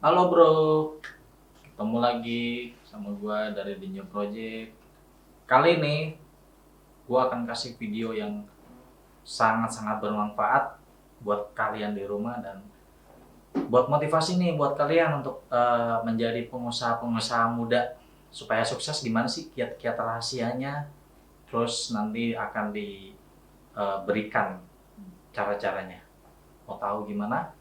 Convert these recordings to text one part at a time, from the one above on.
Halo bro, ketemu lagi sama gua dari The New Project. Kali ini gua akan kasih video yang sangat-sangat bermanfaat buat kalian di rumah dan buat motivasi nih buat kalian untuk menjadi pengusaha-pengusaha muda supaya sukses. Gimana sih kiat-kiat rahasianya? Terus nanti akan diberikan cara-caranya. Mau tahu gimana?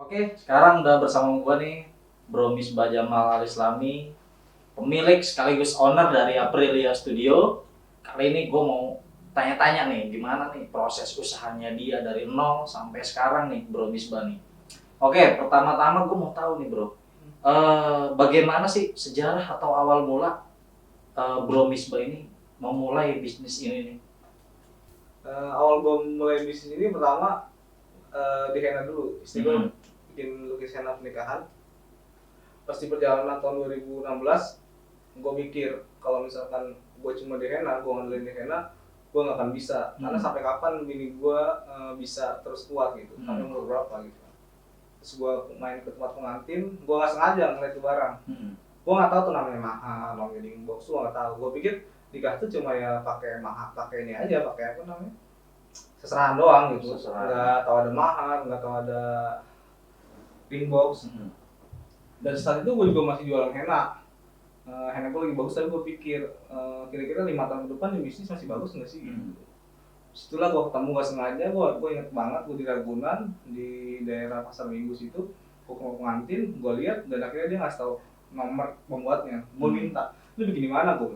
Oke, sekarang udah bersama gua nih, Bro Misbah Jamal Alislami, pemilik sekaligus owner dari Aprilia Studio. Kali ini gue mau tanya-tanya nih, gimana nih proses usahanya dia dari nol sampai sekarang nih, Bro Misbah nih. Oke, pertama-tama gue mau tahu nih, Bro. Bagaimana sih sejarah atau awal mula Bro Misbah ini memulai bisnis ini nih? Awal gue mulai bisnis ini pertama di henna dulu. Istri gue bikin lukis henna pernikahan. Pas di perjalanan tahun 2016, gue mikir kalau misalkan gue cuma di henna, gue ngandelin di henna, gue nggak akan bisa. Karena sampai kapan bini gue bisa terus kuat gitu, sampai umur berapa gitu. Terus gue main ke tempat pengantin, gue nggak sengaja ngeliat tuh barang. Gue nggak tahu tuh namanya mahal, namanya wedding box, gue nggak tahu. Gue pikir nikah tuh cuma ya pakai mahal, pakai ini aja, pakai apa namanya, seserahan doang gitu. Nggak tahu ada mahar, nggak tahu ada ring box. Dan saat itu gue juga masih jualan henna. Henna gue lagi bagus, tapi gue pikir kira-kira 5 tahun ke depan di bisnis masih bagus nggak sih gitu. Setelah gue ketemu gak sengaja, gue inget banget gue di Ragunan di daerah Pasar Minggu situ. Gue ke pengantin, gue lihat dan akhirnya dia ngasih tahu nomor pembuatnya. Gue minta, lu bikin di mana? Gue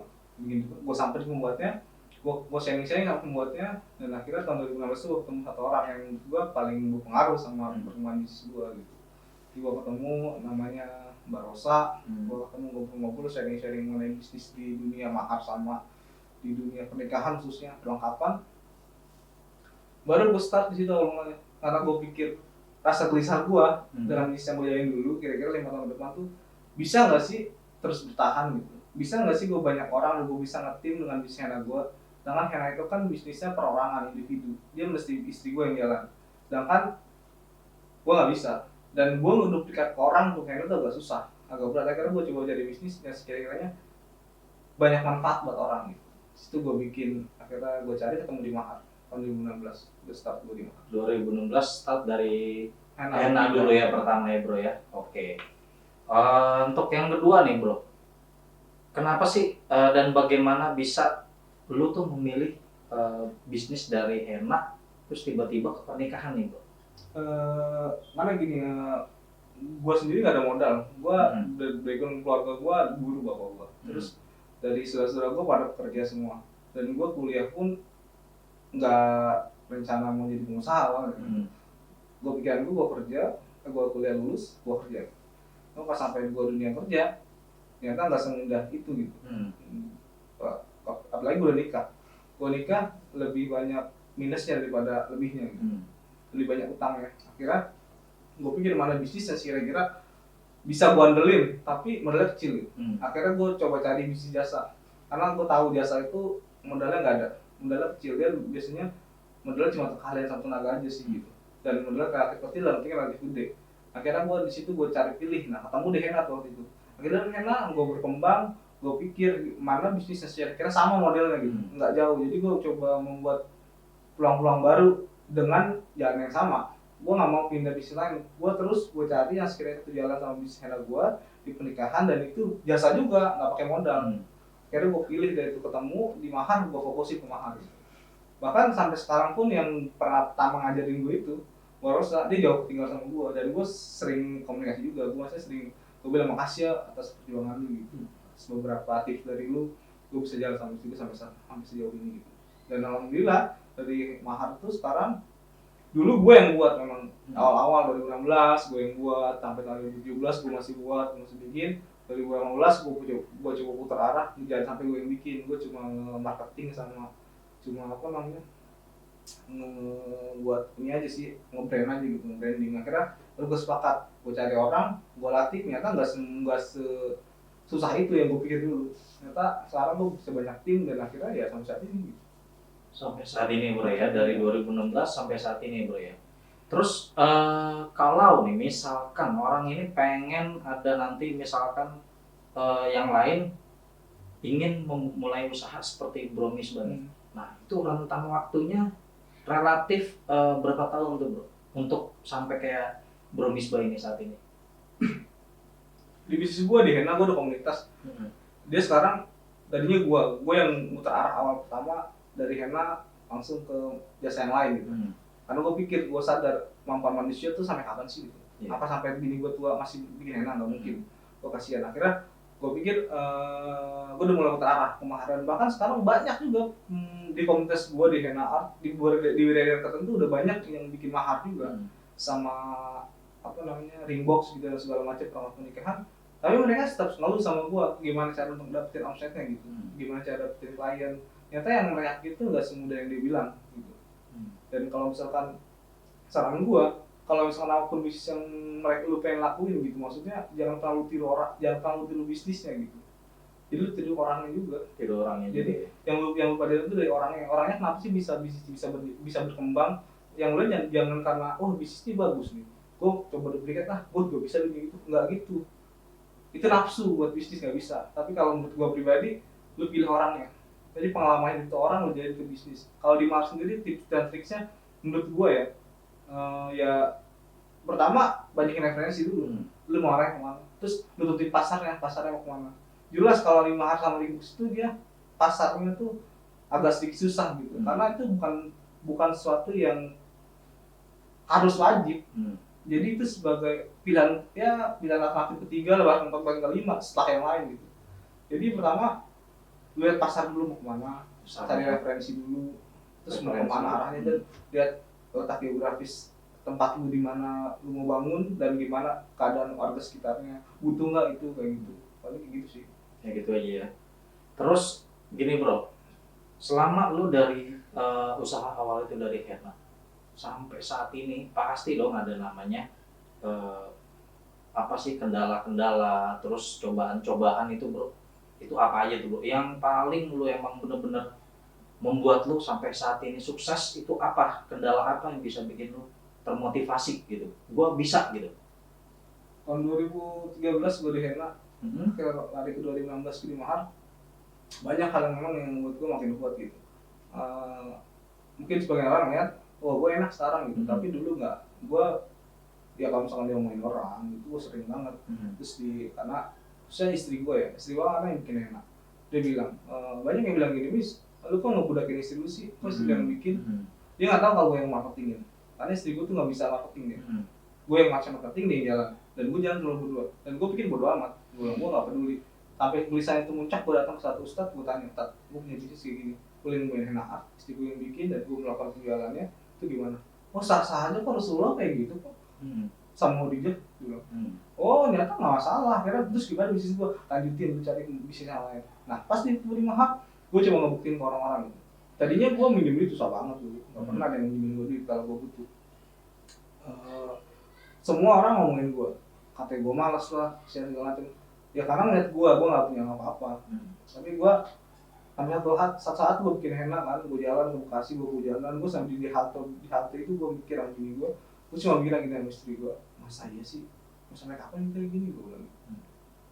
sampai di pembuatnya, gue sharing-sharing sama pembuatnya, dan akhirnya tahun 2016 gue ketemu satu orang yang gue paling berpengaruh sama perkembangan bisnis gue gitu. Jadi gue ketemu namanya Mbak Rosa, gue ketemu ngobrol-ngobrol sharing-sharing mengenai bisnis di dunia mahar sama di dunia pernikahan khususnya perlengkapan. Baru gue start di situ awalnya, karena gue pikir rasa gelisah gue dengan bisnis yang gue jalanin dulu, kira-kira 5 tahun ke depan tuh bisa nggak sih terus bertahan gitu. Bisa nggak sih gue banyak orang, gue bisa ngetim dengan bisnis henna gue. Sedangkan henna itu kan bisnisnya perorangan, individu. Dia mesti istri gue yang jalan. Sedangkan gue nggak bisa. Dan gue ngeduplikat ke orang untuk henna itu agak susah, agak berat. Akhirnya gue coba cari bisnis yang sekiranya banyak manfaat buat orang gitu. Situ gue bikin, akhirnya gue cari ketemu di Mahar tahun 2016. Gue start gue di Mahar. 2016 start dari Henna henna dulu ya pertama ya bro ya. Oke. Untuk yang kedua nih bro, kenapa sih dan bagaimana bisa lu tuh memilih bisnis dari henna terus tiba-tiba ke pernikahan nih bro? Mana gini, gue sendiri nggak ada modal. Gue background keluarga gue guru bapak gue. Terus dari saudara-saudara gue pada kerja semua. Dan gue kuliah pun nggak rencana mau jadi pengusaha awalnya. Gue pikiran gue kerja, gue kuliah lulus, gue kerja. Nah, pas sampai gue dunia kerja, ternyata nggak semudah itu gitu. Apalagi gue udah nikah. Gue nikah lebih banyak minusnya daripada lebihnya gitu. Lebih banyak utangnya. Akhirnya gue pikir mana bisnis yang kira-kira bisa gue andelin, tapi modalnya kecil gitu. Akhirnya gue coba cari bisnis jasa. Karena gue tahu jasa itu modalnya nggak ada. Modalnya kecil, dia biasanya modalnya cuma kalian satu tenaga aja sih gitu. Dan modalnya relatif kecil dan mungkin relatif gede. Akhirnya gue di situ gue cari pilih, nah ketemu di henna waktu itu. Akhirnya henna gue berkembang, gue pikir mana bisnis yang kira-kira sama modelnya gitu, nggak jauh. Jadi gue coba membuat peluang-peluang baru dengan jalan yang sama. Gue nggak mau pindah bisnis lain, gue terus gue cari yang sekiranya itu jalan sama bisnis henna gue di pernikahan, dan itu jasa juga nggak pakai modal. Akhirnya gue pilih dari itu ketemu di Mahar, gue fokusin ke Mahar. Bahkan sampai sekarang pun yang pernah pertama ngajarin gue itu, gue rasa dia jauh tinggal sama gue, dan gue sering komunikasi juga. Gue masih sering gue bilang makasih ya atas perjuangan lu gitu. Beberapa tips dari lu, gue bisa jalan sama juga sampai sejauh ini gitu. Dan alhamdulillah dari Mahar tuh sekarang, dulu gue yang buat memang awal-awal 2016 gue yang buat, sampai tahun 2017 gue masih buat, masih bikin. 2018 gue coba putar arah, jangan sampai gue yang bikin. Gue cuma marketing sama cuma apa namanya, buat ini aja sih, nge-brand aja gitu, nge-branding. Akhirnya gue sepakat, gue cari orang, gue latih. Ternyata nggak susah itu yang gue pikir dulu. Ternyata sekarang gue bisa banyak tim, dan akhirnya ya sampai saat ini gitu. Sampai saat ini bro ya, dari 2016 sampai saat ini bro ya. Terus kalau nih misalkan orang ini pengen ada nanti misalkan yang lain ingin memulai usaha seperti Bro Misbah nih. Nah itu rentang waktunya relatif berapa tahun tuh bro untuk sampai kayak Bro Misbah ini saat ini? Di bisnis gue di henna, gue ada komunitas. Dia sekarang tadinya gue yang muter arah awal pertama dari henna langsung ke jasa yang lain gitu. Karena gue pikir, gue sadar kemampuan manusia tuh sampai kapan sih gitu. Apa sampai bini gue tua masih bikin henna? Nggak mungkin. Gue kasihan. Akhirnya gue pikir gue udah mulai muter arah ke Mahar. Bahkan sekarang banyak juga di komunitas gue di henna art, di wilayah tertentu udah banyak yang bikin Mahar juga. Sama apa namanya, ringbox gitu dan segala macam perangkat pernikahan. Tapi mereka tetap selalu sama gue, gimana cara untuk dapetin omsetnya gitu, gimana cara dapetin klien. Ternyata yang mereka itu nggak semudah yang dia bilang gitu. Dan kalau misalkan saran gue, kalau misalkan apapun bisnis yang mereka lu pengen lakuin gitu, maksudnya jangan terlalu tiru orang, jangan terlalu tiru bisnisnya gitu. Jadi lu tiru orangnya juga. Tiru orangnya. Jadi juga. yang lu pada itu dari orangnya kenapa sih bisa berkembang. Yang lu jangan karena bisnis ini bagus nih, gue coba duplikat gue juga bisa gitu. Nggak gitu. Itu nafsu buat bisnis, nggak bisa. Tapi kalau menurut gue pribadi, lu pilih orangnya. Jadi pengalaman itu orang lu jadi ke bisnis. Kalau di Mahar sendiri tips dan triksnya menurut gue ya pertama banyakin referensi dulu. Lu mau arahnya kemana? Terus lu tutup pasarnya mau kemana? Jelas kalau di Mahar sama Linux itu dia pasarnya tuh agak sedikit susah gitu. Karena itu bukan sesuatu yang harus wajib. Jadi itu sebagai pilihan alternatif ketiga, bahkan keempat, kelima setelah yang lain gitu. Jadi pertama lihat pasar dulu mau kemana, cari referensi dulu, terus mau kemana arahnya, dan lihat letak geografis tempat lu di mana lu mau bangun, dan gimana keadaan warga sekitarnya, butuh nggak itu, kayak gitu. Paling kayak gitu sih. Ya gitu aja ya. Terus gini bro, selama lu dari usaha awal itu dari henna sampai saat ini pasti dong ada namanya apa sih kendala-kendala, terus cobaan-cobaan itu bro, itu apa aja tuh bro yang paling lu emang bener-bener membuat lu sampai saat ini sukses, itu apa, kendala apa yang bisa bikin lu termotivasi gitu, gua bisa gitu. Tahun 2013 gue di Hena, Mhm. ke lari ke 2016 di Mahar, banyak hal yang memang yang membuat gue makin kuat gitu. Eh, Mungkin sebagian orang lihat, wah gue enak sekarang gitu, Mhm. tapi dulu nggak. Gue ya kalau misalkan dia ngomongin orang itu gue sering banget. Mhm. Terus karena saya istri gue ya, istri gue karena yang bikin enak, dia bilang, banyak yang bilang gini, Mis, lu kok ngebudakin istri lu sih, kok istri yang bikin. Mhm. Dia nggak tahu kalau gue yang marketingin, karena istri gue tuh nggak bisa marketing dia. Mhm. Gue yang macam marketing, dia yang jalan, dan gue jalan cuma berdua, dan gue pikir bodo amat, gue nggak peduli. Sampai tulisan itu muncak, gue datang ke satu ustadz, gue tanya, Ustadz, gue punya bisnis kayak gini, gue yang main enak, istri gue yang bikin, dan gue melakukan penjualannya, itu gimana? Oh sah-sah aja kok, Rasulullah kayak gitu kok, Mhm. sama mau dijek, gue bilang. Mhm. Oh ternyata nggak masalah, akhirnya terus gimana bisnis gue, lanjutin, gue cari bisnis yang lain. Nah pas di Mahak, gue coba ngebuktiin ke orang-orang gitu. Tadinya gue minjem duit susah banget dulu, nggak pernah ada yang minjemin gue duit kalau gue butuh. Eh, Semua orang ngomongin gue, katanya gue malas lah, segala macam. Ya karena ngeliat gue nggak punya apa-apa. Tapi gue sampai saat gue bikin Hena kan, gue jalan ke Bekasi, gue jalan, gue sampai di halte itu gue mikir anjing gue cuma bilang gini sama istri gue, masa iya sih, mau sampai kapan kita gini, gue bilang.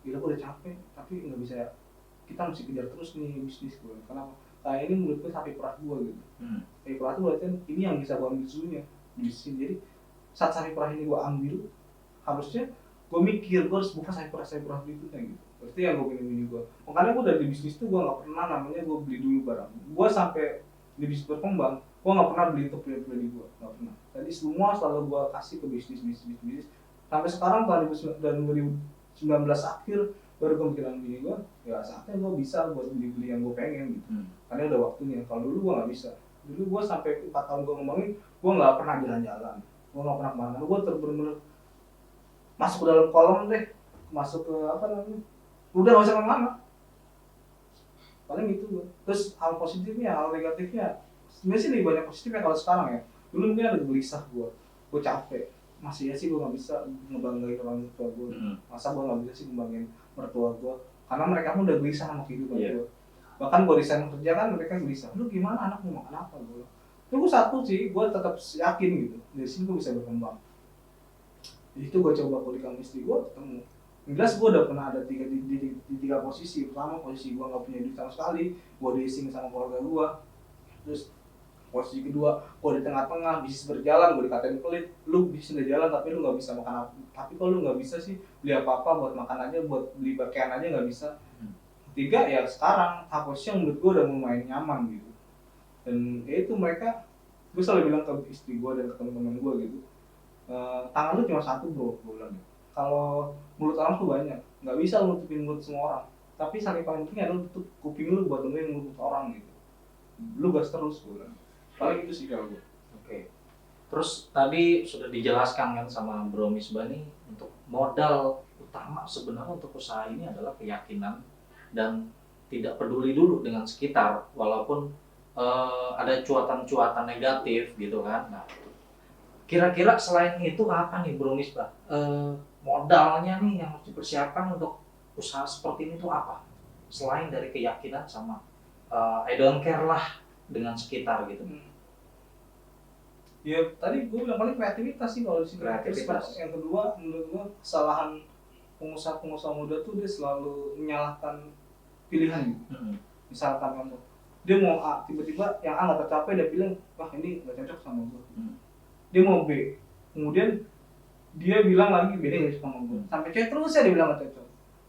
Gila gue udah capek, tapi nggak bisa, kita mesti kejar terus nih bisnis gue. Kenapa? Kayak ini menurut gue sapi perah gue gitu. Sapi perah itu berarti ini yang bisa gue ambil susunya di bisnis. Jadi saat sapi perah ini gue ambil, harusnya gue mikir gue harus buka sapi perah berikutnya gitu. Berarti yang gue bini gue. Makanya gue dari bisnis tuh gue nggak pernah namanya gue beli dulu barang. Gue sampai di bisnis berkembang, gue nggak pernah beli untuk pribadi gue, nggak pernah. Jadi semua selalu gue kasih ke bisnis. Sampai sekarang tahun 2019 akhir baru gue mikirin bini gue, ya saatnya gue bisa buat beli yang gue pengen gitu. Karena udah waktunya. Kalau dulu gue nggak bisa. Dulu gue sampai 4 tahun gue ngembangin, gue nggak pernah jalan-jalan, gue nggak pernah kemana. Gue bener-bener masuk ke dalam kolam deh, masuk ke apa namanya, udah gak usah kemana, paling itu gue. Terus hal positifnya, hal negatifnya sebenarnya sih lebih banyak positifnya kalau sekarang ya. Dulu mungkin ada gelisah gue capek, masih ya sih gue nggak bisa ngebanggain orang tua gue, masa gue nggak bisa sih ngebanggain mertua gue, karena mereka pun udah gelisah sama kehidupan gue. Bahkan gue resign kerja kan mereka gelisah, lu gimana anak mau makan apa, gue gue satu sih, gue tetap yakin gitu dari sini gue bisa berkembang. Jadi itu gue coba kuliah sama istri gue, ketemu. Yang jelas gue udah pernah ada di tiga posisi. Pertama posisi gue nggak punya duit sama sekali, gue racing sama keluarga gue. Terus posisi kedua, gue di tengah-tengah, bisnis berjalan, gue dikatain pelit. Lu bisnis udah jalan tapi lu nggak bisa makan apa. Tapi kalau lu nggak bisa sih beli apa-apa buat makan aja, buat beli pakaian aja nggak bisa. Ketiga ya sekarang posisi yang menurut gue udah lumayan nyaman gitu. Dan ya itu mereka, gue selalu bilang ke istri gue dan ke teman-teman gue gitu, tangan lu cuma satu bro, gue bilang. Kalau mulut orang tuh banyak, nggak bisa lu tutupin mulut semua orang. Tapi saling paling penting adalah tutup kuping lu buat dengerin mulut orang gitu. Lu gas terus, gue bilang. Paling itu sih kalau gue. Oke. Terus tadi sudah dijelaskan kan sama Bro Misbah nih, untuk modal utama sebenarnya untuk usaha ini adalah keyakinan dan tidak peduli dulu dengan sekitar, walaupun ada cuatan-cuatan negatif gitu kan. Nah, kira-kira selain itu apa nih Bro Misbah? Modalnya nih yang harus dipersiapkan untuk usaha seperti ini tuh apa? Selain dari keyakinan sama I don't care lah dengan sekitar gitu. Ya tadi gue bilang paling kreativitas sih kalau di sini. Kreativitas. Terus yang kedua menurut gue kesalahan pengusaha muda tuh dia selalu menyalahkan pilihan gitu. Misalkan kamu dia mau A, tiba-tiba yang A nggak tercapai, dia bilang wah ini nggak cocok sama gue. Dia mau B, kemudian dia bilang lagi B nggak cocok sama gue. Sampai C terus ya dia bilang nggak cocok.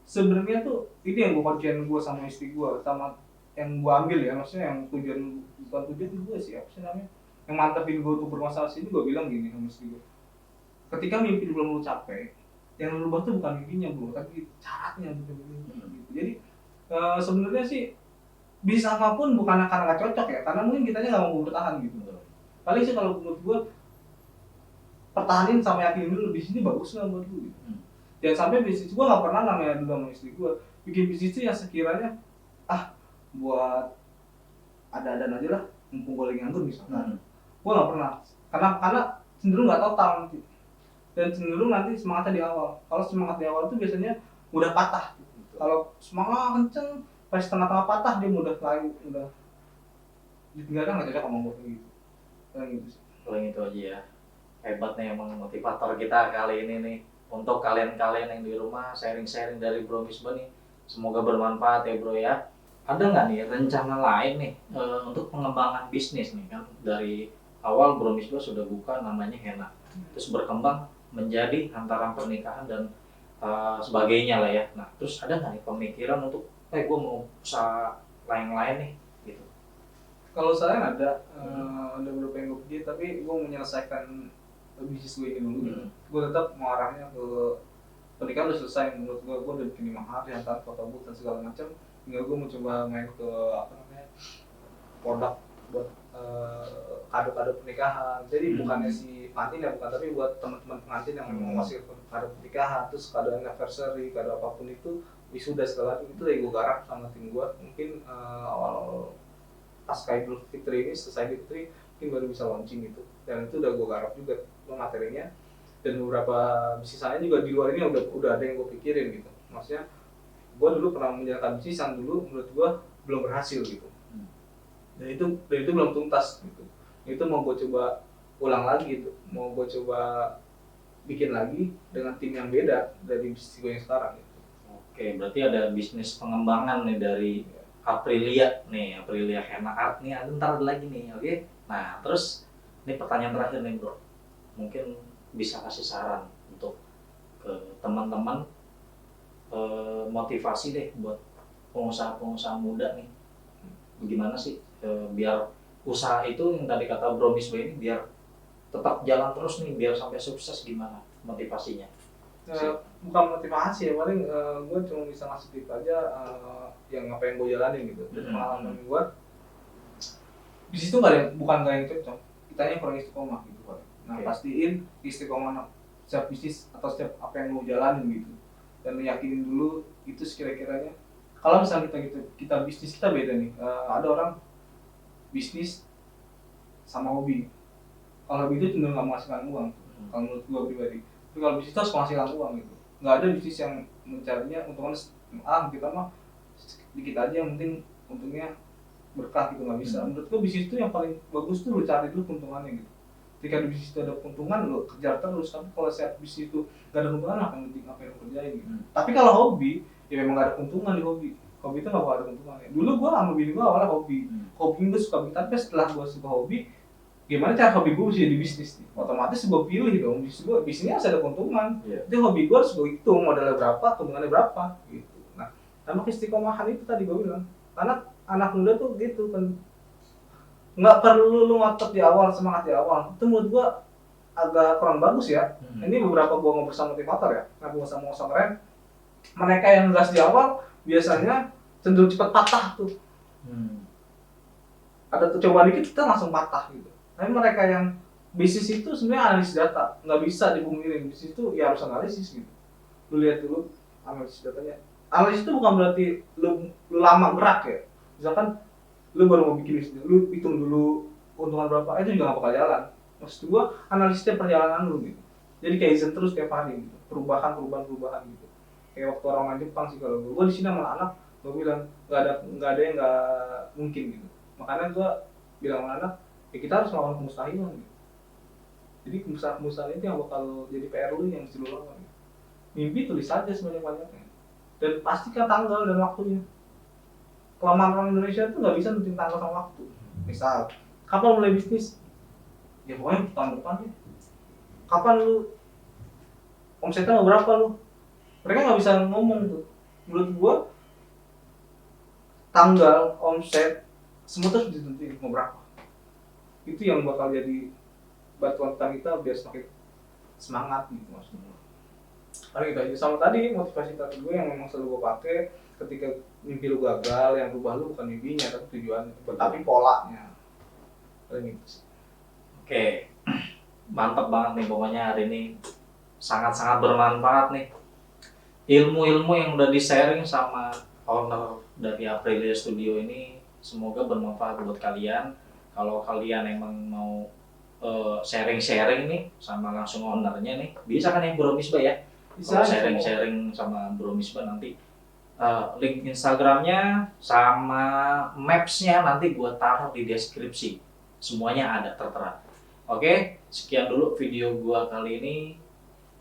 Sebenarnya tuh ini yang gue kerjain gue sama istri gue, sama yang gue ambil ya, maksudnya yang bukan tujuan gue sih, apa sih namanya, yang mantepin gue untuk bermasalah sini. Gue bilang gini sama istri gue, ketika mimpi belum lu capai, yang lu rubah tuh bukan mimpinya bro, tapi caranya gitu. Jadi sebenarnya sih bisnis apapun bukan karena nggak cocok ya, karena mungkin kitanya nggak mau bertahan gitu. Paling sih kalau menurut gue, pertahanin sama yakinin dulu bisnis ini bagus nggak buat lu gitu. Jangan sampai bisnis gue nggak pernah namanya dulu sama istri gue bikin bisnis itu yang sekiranya buat ada-ada aja lah, mumpung gue lagi nganggur misalkan. Gue nggak pernah, karena cenderung nggak total nanti. dan cenderung nanti semangatnya di awal. Kalau semangat di awal itu biasanya mudah patah. Kalau semangat kenceng pas tengah-tengah patah dia mudah lari, udah ditinggalkan nggak cocok sama gue gitu. Kayak gitu sih. Paling itu aja ya. Hebat nih emang motivator kita kali ini nih. Untuk kalian-kalian yang di rumah sharing-sharing dari Bro Misbah nih. Semoga bermanfaat ya bro ya. Ada nggak nih rencana lain nih untuk pengembangan bisnis nih kan? Dari awal Bro Misbah sudah buka namanya Hena. Terus berkembang menjadi hantaran pernikahan dan sebagainya lah ya. Nah terus ada nggak nih pemikiran untuk gue mau usaha lain-lain nih gitu? Kalau saya ada beberapa yang gue pikir, tapi gue menyelesaikan bisnis gue ini dulu. Gue tetap mengarahnya ke pernikahan udah selesai, menurut gue udah bikin 5 hari antar foto booth dan segala macam. Tinggal gue mau coba main ke produk buat kado-kado pernikahan. Jadi bukannya si pengantin ya, bukan, tapi buat teman-teman pengantin yang mau ngasih kado pernikahan, terus kado anniversary, kado apapun itu, wisuda segala itu lagi gue garap sama tim gue. Mungkin awal pasca Idul Fitri ini, selesai Idul Fitri mungkin baru bisa launching gitu. Dan itu udah gue garap juga materinya, dan beberapa bisnis lain juga di luar ini udah ada yang gue pikirin gitu. Maksudnya gue dulu pernah menjalankan bisnis yang dulu menurut gue belum berhasil gitu, dan itu belum tuntas gitu. Itu mau gue coba ulang lagi gitu, mau gue coba bikin lagi dengan tim yang beda dari bisnis gue yang sekarang gitu. Oke, berarti ada bisnis pengembangan nih dari Aprilia nih, Aprilia Hena Art nih, ada ntar lagi nih, oke? Nah, terus ini pertanyaan terakhir nih bro, mungkin bisa kasih saran untuk ke teman-teman motivasi deh buat pengusaha-pengusaha muda nih, bagaimana sih biar usaha itu yang tadi kata Bro Misbah ini biar tetap jalan terus nih, biar sampai sukses, gimana motivasinya? Bukan motivasi ya, paling gue cuma bisa ngasih tip aja yang apa yang gue jalanin gitu. Dari pengalaman gue, di situ bukan gak yang cocok, kitanya kurang istiqomah gitu Pak. Nah pastiin istiqomah setiap bisnis atau setiap apa yang mau jalanin gitu, dan yakinin dulu itu sekira-kiranya. Kalau misalnya kita bisnis, kita beda nih. Ada orang bisnis sama hobi. Kalau hobi itu cenderung nggak menghasilkan uang. Kalau menurut gue pribadi. Tapi kalau bisnis itu harus menghasilkan uang gitu. Nggak ada bisnis yang mencarinya untungan kita mah sedikit aja, yang penting untungnya berkah gitu, nggak bisa. Menurut gue bisnis itu yang paling bagus tuh lo cari dulu keuntungannya gitu. Ketika di bisnis itu ada keuntungan, lo kejar terus. Tapi kalau saat bisnis itu nggak ada keuntungan, apa yang lo kerjain gitu. Tapi kalau hobi, ya memang nggak ada keuntungan di hobi. Hobi itu nggak bakal ada keuntungannya. Dulu gue sama bini gue awalnya hobi. Hobi gue suka bikin, tapi setelah gue suka hobi, gimana cara hobi gue bisa jadi bisnis nih? Otomatis gue pilih dong, bisnisnya harus ada keuntungan. Jadi hobi gue harus gue hitung modalnya berapa, keuntungannya berapa gitu. Nah, sama istiqomahan itu tadi gue bilang, karena anak muda tuh gitu kan, nggak perlu lu ngotot di awal, semangat di awal. Itu menurut gue agak kurang bagus ya. Ini beberapa gue ngobrol sama motivator ya, ngobrol sama keren, mereka yang gas di awal biasanya cenderung cepat patah tuh. Ada tuh coba dikit kita langsung patah gitu. Tapi mereka yang bisnis itu sebenarnya analisis data, nggak bisa dipungkirin. Bisnis itu ya harus analisis gitu. Lu lihat dulu analisis datanya. Analisis itu bukan berarti lu lama gerak ya. Misalkan lu baru mau bikin bisnis, lu hitung dulu keuntungan berapa, itu juga nggak bakal jalan. Maksud gua analisisnya perjalanan lu gitu. Jadi kaizen terus tiap hari gitu, perubahan gitu. Kayak waktu orang main Jepang sih kalau gua di sini sama anak, gua bilang nggak ada yang nggak mungkin gitu. Makanya gua bilang sama anak, ya kita harus melawan kemustahilan gitu. Jadi kemustahilan itu yang bakal jadi PR lu yang mesti lu lawan gitu. Mimpi tulis aja sebanyak-banyaknya, dan pastikan tanggal dan waktunya. Kelemahan orang Indonesia itu nggak bisa nentuin tanggal sama waktu. Misal, kapan mulai bisnis? Ya pokoknya tahun depan deh. Kapan lu omsetnya mau berapa lu? Mereka nggak bisa ngomong tuh. Menurut gua, tanggal, omset, semua terus ditentuin mau berapa. Itu yang bakal jadi batuan kita biar semakin semangat gitu maksudnya. Tapi gitu aja. Sama tadi motivasi tadi gue yang memang selalu gue pakai ketika mimpi lu gagal, yang berubah lu bukan mimpinya tapi tujuannya, tapi polanya. Paling gitu sih. Oke, mantap banget nih pokoknya hari ini, sangat-sangat bermanfaat nih ilmu-ilmu yang udah di-sharing sama owner dari Aprilia Studio ini. Semoga bermanfaat buat kalian. Kalau kalian emang mau sharing-sharing nih sama langsung ownernya nih, bisa kan ya Bro Misbah ya? Bisa Kalau sharing-sharing sama Bro Misbah nanti link Instagramnya sama Maps-nya nanti gue taruh di deskripsi, semuanya ada tertera. Oke, sekian dulu video gue kali ini.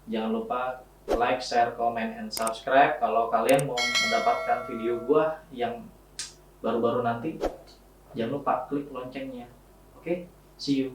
Jangan lupa like, share, comment, and subscribe. Kalau kalian mau mendapatkan video gue yang baru-baru nanti, jangan lupa klik loncengnya. Oke, see you.